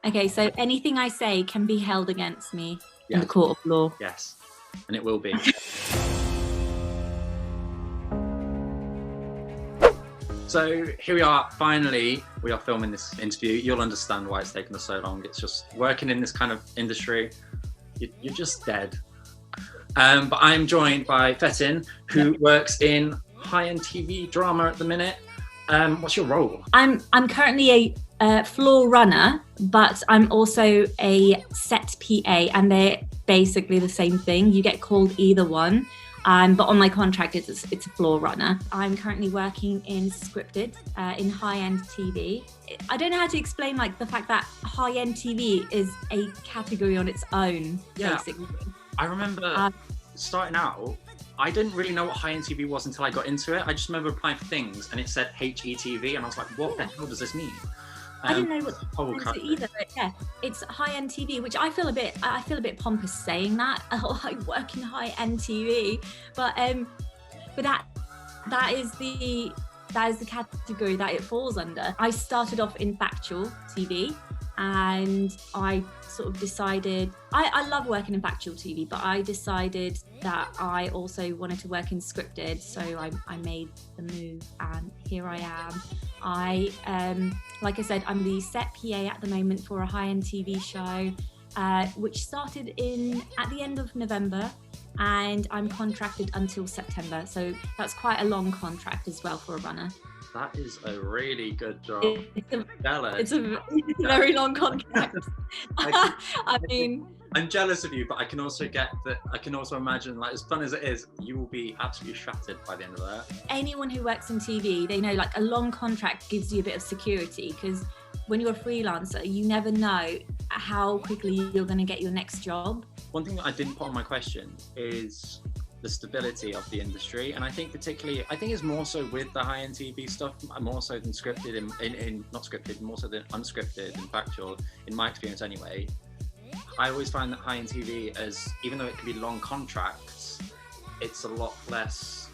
Okay, so anything I say can be held against me in the Yes. court of law. Yes, and it will be. So here we are, finally, we are filming this interview. You'll understand why it's taken us so long. It's just working in this kind of industry, you're just dead. But I'm joined by Fetin, who works in high-end TV drama at the minute. What's your role? I'm currently a floor runner, but I'm also a set PA, and they're basically the same thing. You get called either one. But on my contract, it's a floor runner. I'm currently working in scripted, in high-end TV. I don't know how to explain like the fact that high-end TV is a category on its own, basically. I remember starting out, I didn't really know what high-end TV was until I got into it. I just remember applying for things and it said HETV, and I was like, what the hell does this mean? I didn't know what it either, but yeah, it's high-end TV, which I feel a bit pompous saying that. Oh, I work in high-end TV, but that is the category that it falls under. I started off in factual TV, and I sort of decided I love working in factual TV, but I decided that I also wanted to work in scripted, so I made the move, and here I am. Like I said, I'm the set PA at the moment for a high-end TV show, which started at the end of November, and I'm contracted until September, so that's quite a long contract as well for a runner. That is a really good job. It's a very long contract. I mean, I'm jealous of you, but I can also imagine, like, as fun as it is, you will be absolutely shattered by the end of that. Anyone who works in TV, they know like a long contract gives you a bit of security, because when you're a freelancer, you never know how quickly you're going to get your next job. One thing that I didn't put on my question is the stability of the industry, and I think it's more so with the high-end TV stuff, more so than scripted, not scripted, more so than unscripted and factual, in my experience anyway. I always find that high-end TV, even though it can be long contracts, it's a lot less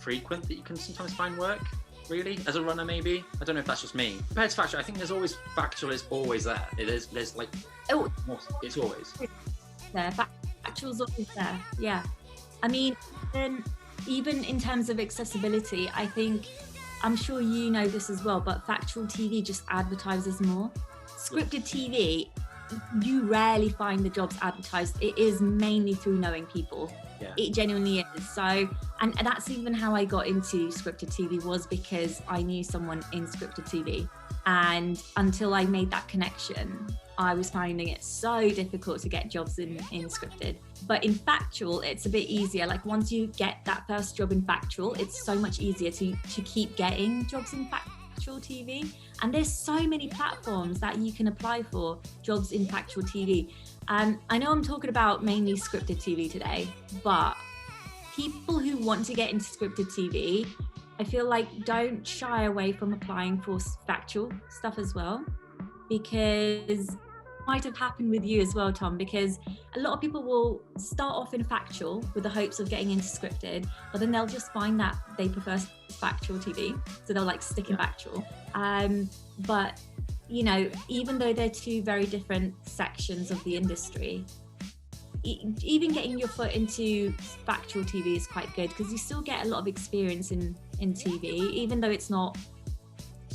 frequent that you can sometimes find work, really, as a runner maybe. I don't know if that's just me. Compared to factual, I think factual is always there. There's like, it's always there. Factual's always there, yeah. I mean, even in terms of accessibility, I'm sure you know this as well, but factual TV just advertises more. Scripted TV, you rarely find the jobs advertised. It is mainly through knowing people. Yeah. It genuinely is. So, and that's even how I got into scripted TV, was because I knew someone in scripted TV. And until I made that connection, I was finding it so difficult to get jobs in scripted. But in factual, it's a bit easier. Like once you get that first job in factual, it's so much easier to keep getting jobs in factual TV. And there's so many platforms that you can apply for jobs in factual TV. I know I'm talking about mainly scripted TV today, but people who want to get into scripted TV, I feel like don't shy away from applying for factual stuff as well, because might have happened with you as well, Tom, because a lot of people will start off in factual with the hopes of getting into scripted, but then they'll just find that they prefer factual TV, so they'll like stick in factual. But you know, even though they're two very different sections of the industry, even getting your foot into factual TV is quite good, because you still get a lot of experience in TV, even though it's not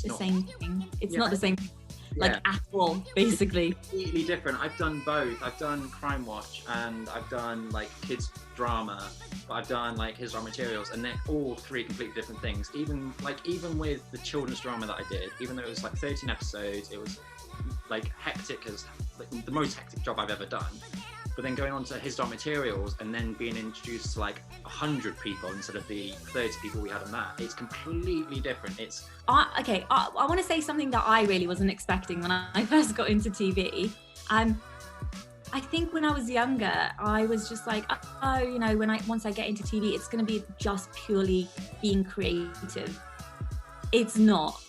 the same thing. It's not the same thing. Like at all, basically. Completely different. I've done both. I've done Crime Watch, and I've done like kids drama, but I've done like his raw materials, and they're all three completely different things. Even with the children's drama that I did, even though it was like 13 episodes, it was like hectic, as like the most hectic job I've ever done. But then going on to his raw materials and then being introduced to like 100 people instead of the 30 people we had on that, it's completely different. I want to say something that I really wasn't expecting when I first got into TV. I think when I was younger, I was just like, oh, you know, once I get into TV, it's going to be just purely being creative. It's not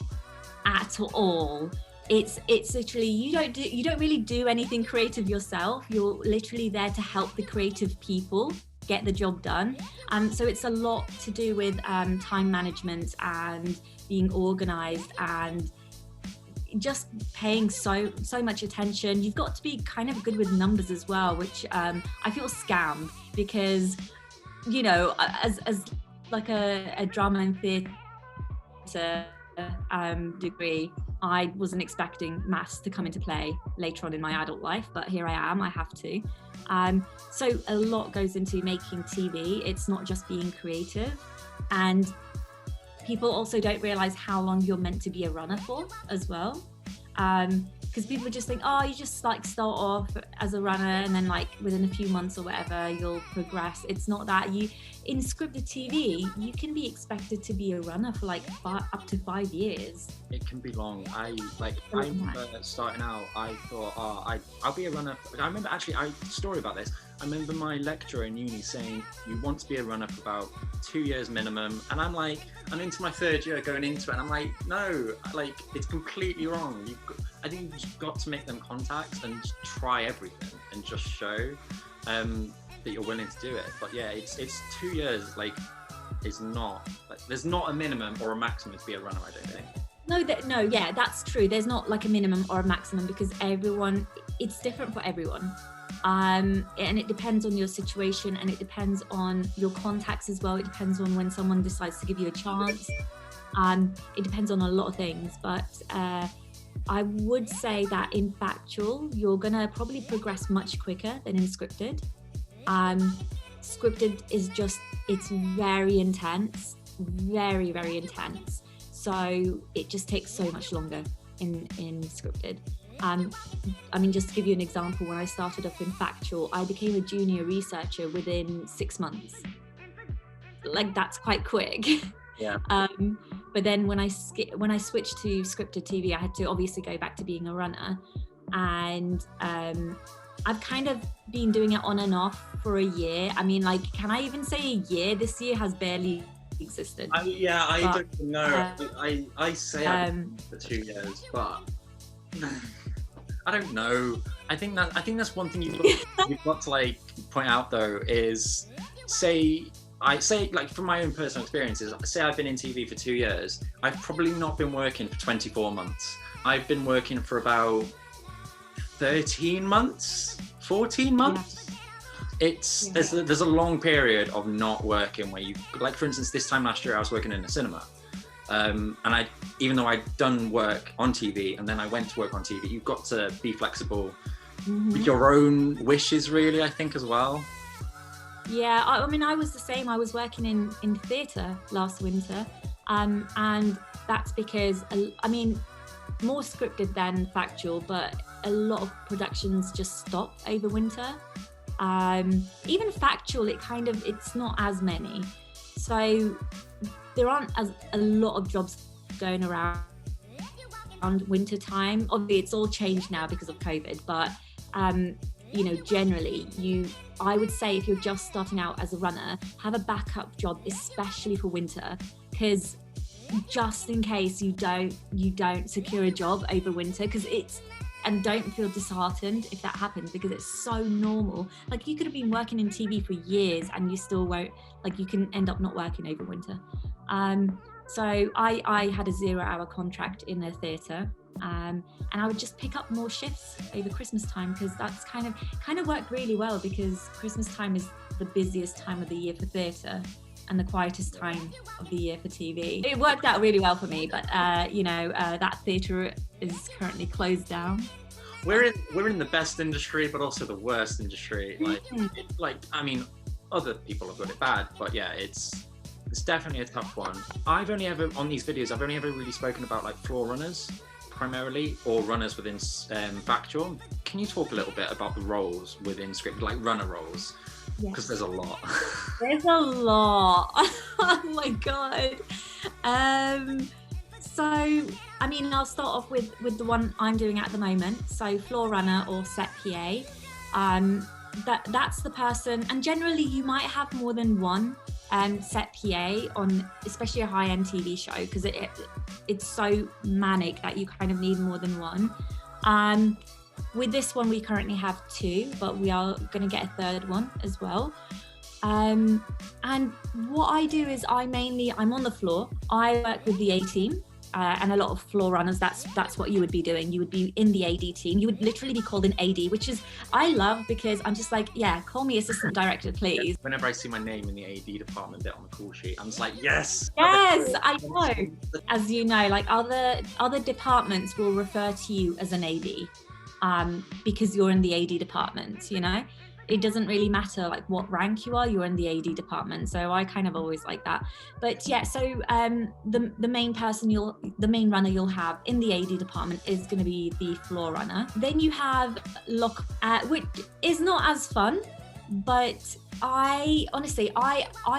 at all. It's literally, you don't really do anything creative yourself. You're literally there to help the creative people get the job done. So it's a lot to do with time management and being organized and just paying so much attention. You've got to be kind of good with numbers as well, which I feel scammed because, you know, as like a drama and theatre degree, I wasn't expecting maths to come into play later on in my adult life, but here I am, I have to. So a lot goes into making TV. It's not just being creative, and people also don't realize how long you're meant to be a runner for as well. Because people just think, oh, you just like start off as a runner and then like within a few months or whatever you'll progress. It's not that. In scripted TV, you can be expected to be a runner for like up to 5 years. It can be long. I remember starting out, I thought, oh, I'll be a runner. I remember actually, story about this. I remember my lecturer in uni saying, you want to be a runner for about 2 years minimum. And I'm like, I'm into my third year going into it. And I'm like, no, like it's completely wrong. I think you've just got to make them contacts and just try everything and just show that you're willing to do it. But yeah, it's 2 years, like, it's not, like, there's not a minimum or a maximum to be a runner, I don't think. No, yeah, that's true. There's not like a minimum or a maximum because it's different for everyone. And it depends on your situation, and it depends on your contacts as well. It depends on when someone decides to give you a chance. It depends on a lot of things, but I would say that in factual, you're gonna probably progress much quicker than in scripted. Scripted is it's very intense, very, very intense. So it just takes so much longer in scripted. I mean, just to give you an example, when I started off in factual, I became a junior researcher within 6 months. Like, that's quite quick. Yeah. But then when I switched to scripted TV, I had to obviously go back to being a runner, and I've kind of been doing it on and off for a year. I mean, like, can I even say a year? This year has barely existed. I don't know. I say I've been for 2 years, but I don't know. I think that's one thing you've got to like point out though is I say like from my own personal experiences, say I've been in TV for 2 years, I've probably not been working for 24 months. I've been working for about 13 months, 14 months. Yeah. There's a long period of not working where you, like for instance, this time last year I was working in a cinema. And even though I'd done work on TV and then I went to work on TV, you've got to be flexible with your own wishes, really, I think, as well. Yeah, I mean, I was the same. I was working in theatre last winter, and that's because, I mean, more scripted than factual, but a lot of productions just stop over winter. Even factual, it's not as many. So there aren't a lot of jobs going around winter time. Obviously, it's all changed now because of COVID, but you know, generally, I would say if you're just starting out as a runner, have a backup job, especially for winter, because just in case you don't secure a job over winter, and don't feel disheartened if that happens, because it's so normal. Like, you could have been working in TV for years and you still won't, like, you can end up not working over winter. So I had a 0-hour contract in a theatre, and I would just pick up more shifts over Christmas time, because that's kind of worked really well, because Christmas time is the busiest time of the year for theatre and the quietest time of the year for TV. It worked out really well for me, but that theatre is currently closed down. We're in the best industry, but also the worst industry. I mean, other people have got it bad, but yeah, it's definitely a tough one. I've only ever really spoken about like floor runners primarily, or runners within factual. Can you talk a little bit about the roles within script, like runner roles? Because there's a lot. There's a lot. Oh my god. So, I mean, I'll start off with the one I'm doing at the moment. So, floor runner or set PA. That's the person, and generally you might have more than one set PA on, especially a high-end TV show, because it's so manic that you kind of need more than one. With this one, we currently have 2, but we are going to get a 3rd one as well. And what I do is I'm on the floor. I work with the A team. and a lot of floor runners, that's what you would be doing. You would be in the AD team. You would literally be called an AD, which is, I love, because I'm just like, yeah, call me assistant director, please. Whenever I see my name in the AD department bit on the call sheet, I'm just like, yes. Yes, I know. As you know, like other departments will refer to you as an AD, because you're in the AD department, you know? It doesn't really matter like what rank you are, you're in the AD department. So I kind of always like that. But yeah, so the main runner you'll have in the AD department is going to be the floor runner. Then you have lock, which is not as fun, but I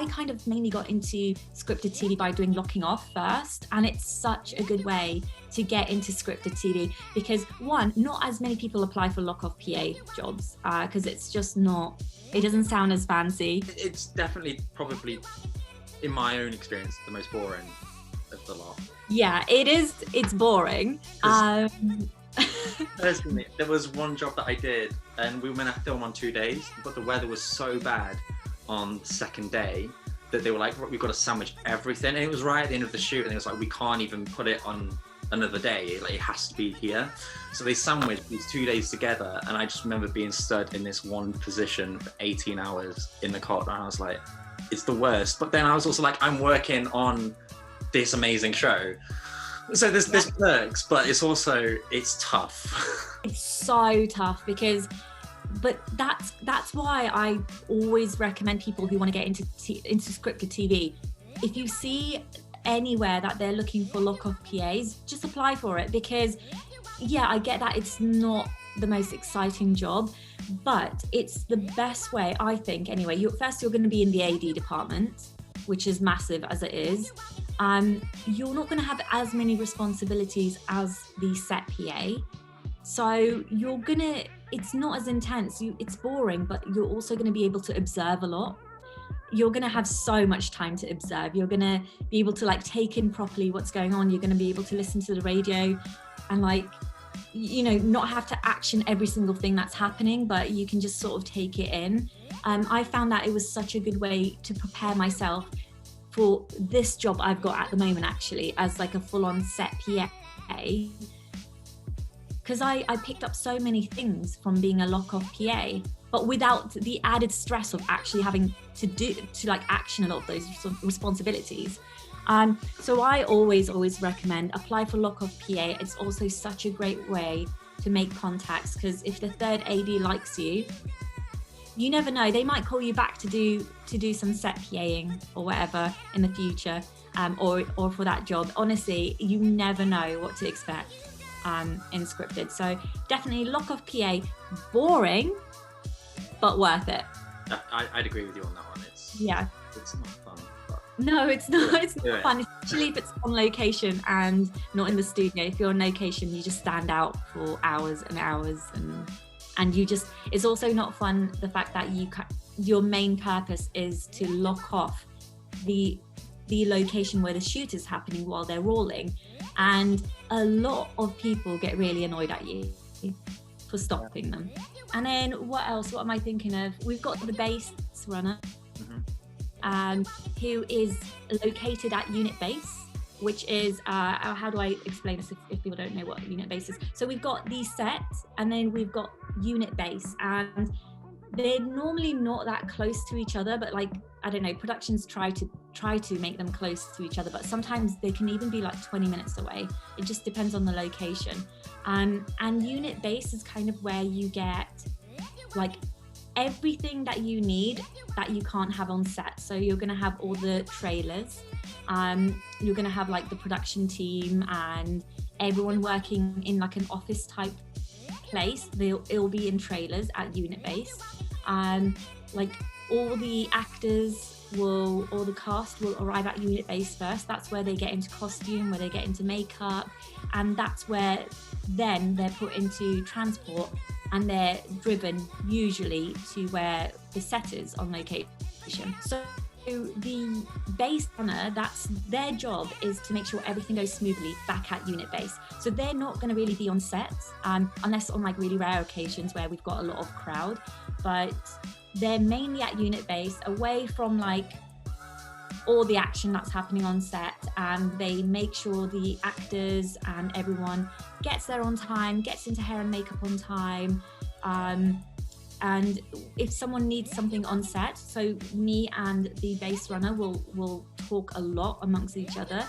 kind of mainly got into scripted TV by doing locking off first, and it's such a good way to get into scripted TV because one, not as many people apply for lock off PA jobs because it's just not, it doesn't sound as fancy. It's definitely probably, in my own experience, the most boring of the lot. Yeah, it is. It's boring. Personally, there was one job that I did and we were meant to film on 2 days, but the weather was so bad on the second day that they were like, we've got to sandwich everything. And it was right at the end of the shoot and it was like, we can't even put it on another day. It has to be here. So they sandwiched these 2 days together. And I just remember being stood in this one position for 18 hours in the cot. And I was like, it's the worst. But then I was also like, I'm working on this amazing show. So there's perks, but it's also, it's tough. It's so tough but that's why I always recommend people who want to get into scripted TV. If you see anywhere that they're looking for lock-off PAs, just apply for it because, yeah, I get that it's not the most exciting job, but it's the best way, I think, anyway. You're going to be in the AD department, which is massive as it is. You're not going to have as many responsibilities as the set PA. So it's not as intense. It's boring, but you're also going to be able to observe a lot. You're going to have so much time to observe. You're going to be able to like take in properly what's going on. You're going to be able to listen to the radio and like, you know, not have to action every single thing that's happening, but you can just sort of take it in. I found that it was such a good way to prepare myself for this job I've got at the moment, actually, as like a full-on set PA, because I picked up so many things from being a lock-off PA, but without the added stress of actually having to like action a lot of those responsibilities. So I always recommend apply for lock-off PA. It's also such a great way to make contacts because if the third AD likes you, you never know, they might call you back to do some set PAing or whatever in the future, or for that job. Honestly, you never know what to expect in scripted. So definitely lock off PA, boring, but worth it. I'd agree with you on that one. It's not fun. But... No, it's not. It's not fun, especially if it's on location and not in the studio. If you're on location, you just stand out for hours and hours and you just, it's also not fun the fact that your main purpose is to lock off the location where the shoot is happening while they're rolling, and a lot of people get really annoyed at you for stopping them. And then what else? What am I thinking of? We've got the base runner, who is located at unit base, which is, how do I explain this if people don't know what unit base is? So we've got the set and then we've got unit base, and they're normally not that close to each other, but like, I don't know, productions try to make them close to each other, but sometimes they can even be like 20 minutes away. It just depends on the location. And unit base is kind of where you get like everything that you need that you can't have on set. So you're going to have all the trailers, you're going to have like the production team and everyone working in like an office type place. It'll be in trailers at unit base. Like all the actors or the cast will arrive at unit base first. That's where they get into costume, where they get into makeup, and that's where then they're put into transport and they're driven usually to where the set is on location. So the base runner, that's their job, is to make sure everything goes smoothly back at unit base. So they're not going to really be on set, unless on like really rare occasions where we've got a lot of crowd, but they're mainly at unit base, away from like all the action that's happening on set, and they make sure the actors and everyone gets there on time, gets into hair and makeup on time. And if someone needs something on set, so me and the base runner will talk a lot amongst each other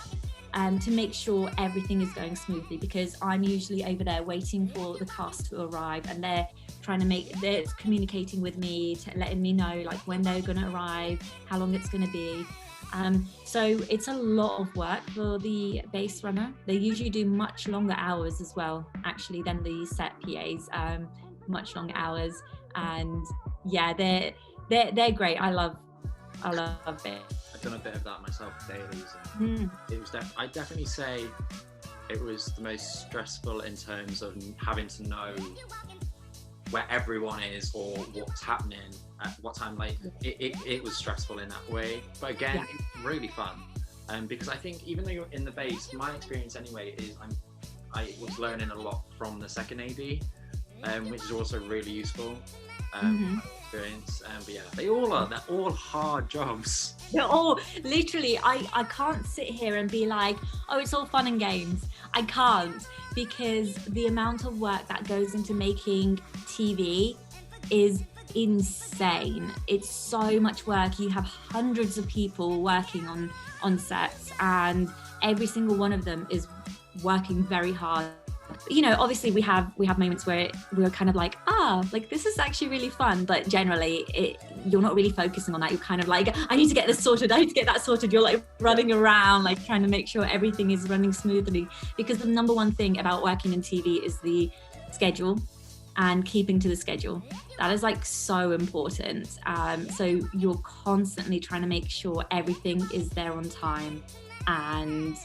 to make sure everything is going smoothly, because I'm usually over there waiting for the cast to arrive, and they're communicating with me, letting me know like when they're going to arrive, how long it's going to be. So it's a lot of work for the base runner. They usually do much longer hours as well, actually, than the set PAs, much longer hours. And yeah, they're great. I love it. I've done a bit of that myself with dailies, and it was I'd definitely say it was the most stressful in terms of having to know where everyone is or what's happening at what time. Like it was stressful in that way, but again, it's really fun. Because I think even though you're in the base, my experience anyway is I was learning a lot from the second AD, which is also really useful. Experience. But yeah, they're all hard jobs. They're all literally, I can't sit here and be like, oh, it's all fun and games. I can't, because the amount of work that goes into making TV is insane. It's so much work. You have hundreds of people working on sets, and every single one of them is working very hard. You know, obviously we have moments where we're kind of like, like this is actually really fun, but generally you're not really focusing on that. You're kind of like, I need to get this sorted, I need to get that sorted. You're like running around, like trying to make sure everything is running smoothly, because the number one thing about working in TV is the schedule and keeping to the schedule. That is like so important. So you're constantly trying to make sure everything is there on time, and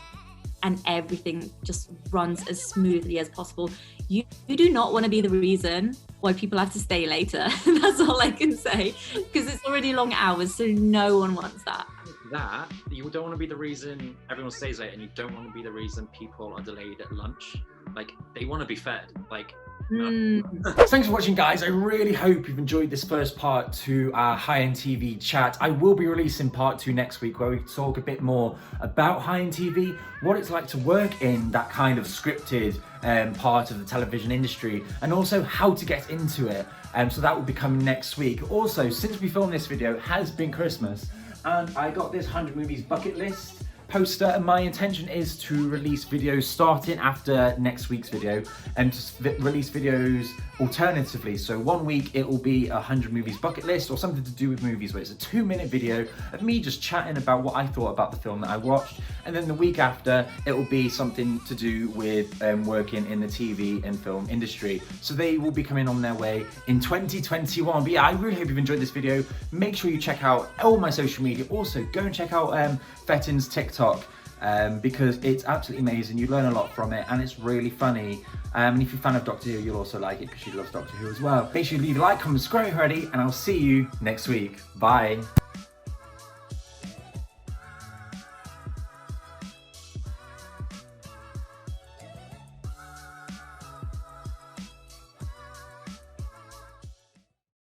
everything just runs as smoothly as possible. You do not want to be the reason why people have to stay later. That's all I can say, because it's already long hours, so no one wants that. You don't want to be the reason everyone stays late, and you don't want to be the reason people are delayed at lunch. Like, they want to be fed. Like, no. Thanks for watching, guys. I really hope you've enjoyed this first part to our high-end TV chat. I will be releasing part 2 next week, where we talk a bit more about high-end TV, what it's like to work in that kind of scripted part of the television industry, and also how to get into it. So that will be coming next week. Also, since we filmed this video, it has been Christmas, and I got this 100 movies bucket list poster, and my intention is to release videos starting after next week's video, and to release videos alternatively. So one week it will be 100 movies bucket list, or something to do with movies, where it's a 2-minute video of me just chatting about what I thought about the film that I watched, and then the week after it will be something to do with working in the TV and film industry. So they will be coming on their way in 2021. But yeah, I really hope you've enjoyed this video. Make sure you check out all my social media. Also, go and check out Fetin's TikTok, because it's absolutely amazing. You learn a lot from it, and it's really funny. And if you're a fan of Doctor Who, you'll also like it, because she loves Doctor Who as well. Make sure you leave a like, comment, subscribe already, and I'll see you next week. Bye.